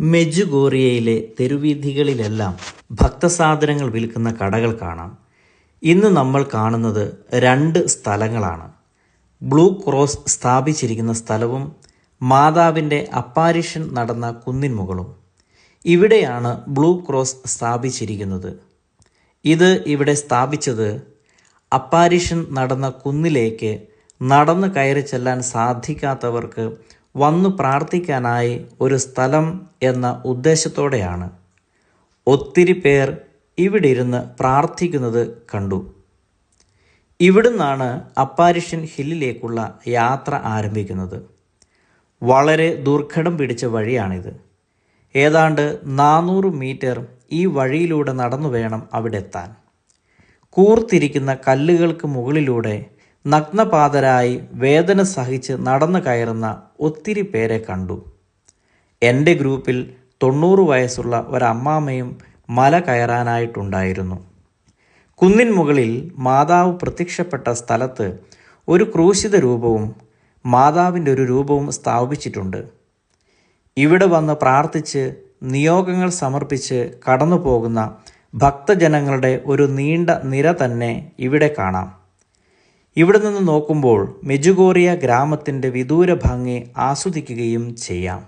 മെജുഗോറിയയിലെ തെരുവീഥികളിലെല്ലാം ഭക്തസാധനങ്ങൾ വിൽക്കുന്ന കടകൾ കാണാം. ഇന്ന് നമ്മൾ കാണുന്നത് രണ്ട് സ്ഥലങ്ങളാണ്. ബ്ലൂ ക്രോസ് സ്ഥാപിച്ചിരിക്കുന്ന സ്ഥലവും മാതാവിൻ്റെ അപ്പാരിഷൻ നടന്ന കുന്നിൻ മുകളും. ഇവിടെയാണ് ബ്ലൂ ക്രോസ് സ്ഥാപിച്ചിരിക്കുന്നത്. ഇത് ഇവിടെ സ്ഥാപിച്ചത് അപ്പാരിഷൻ നടന്ന കുന്നിലേക്ക് നടന്നു കയറി ചെല്ലാൻ സാധിക്കാത്തവർക്ക് വന്നു പ്രാർത്ഥിക്കാനായി ഒരു സ്ഥലം എന്ന ഉദ്ദേശത്തോടെയാണ്. ഒത്തിരി പേർ ഇവിടെ ഇരുന്ന് പ്രാർത്ഥിക്കുന്നത് കണ്ടു. ഇവിടുന്നാണ് അപ്പാരിഷൻ ഹില്ലിലേക്കുള്ള യാത്ര ആരംഭിക്കുന്നത്. വളരെ ദുർഘടം പിടിച്ച വഴിയാണിത്. ഏതാണ്ട് 400 മീറ്റർ ഈ വഴിയിലൂടെ നടന്നു വേണം അവിടെ എത്താൻ. കൂർത്തിരിക്കുന്ന കല്ലുകൾക്ക് മുകളിലൂടെ നഗ്നപാതരായി വേദന സഹിച്ച് നടന്നു കയറുന്ന ഒത്തിരി പേരെ കണ്ടു. എൻ്റെ ഗ്രൂപ്പിൽ 90 വയസ്സുള്ള ഒരമ്മാമ്മയും മല കയറാനായിട്ടുണ്ടായിരുന്നു. കുന്നിൻ മുകളിൽ മാതാവ് പ്രത്യക്ഷപ്പെട്ട സ്ഥലത്ത് ഒരു ക്രൂശിത രൂപവും മാതാവിൻ്റെ ഒരു രൂപവും സ്ഥാപിച്ചിട്ടുണ്ട്. ഇവിടെ വന്ന് പ്രാർത്ഥിച്ച് നിയോഗങ്ങൾ സമർപ്പിച്ച് കടന്നു പോകുന്ന ഭക്തജനങ്ങളുടെ ഒരു നീണ്ട നിര തന്നെ ഇവിടെ കാണാം. ഇവിടെ നിന്ന് നോക്കുമ്പോൾ മെജുഗോറിയ ഗ്രാമത്തിൻ്റെ വിദൂര ഭംഗി ആസ്വദിക്കുകയും ചെയ്യാം.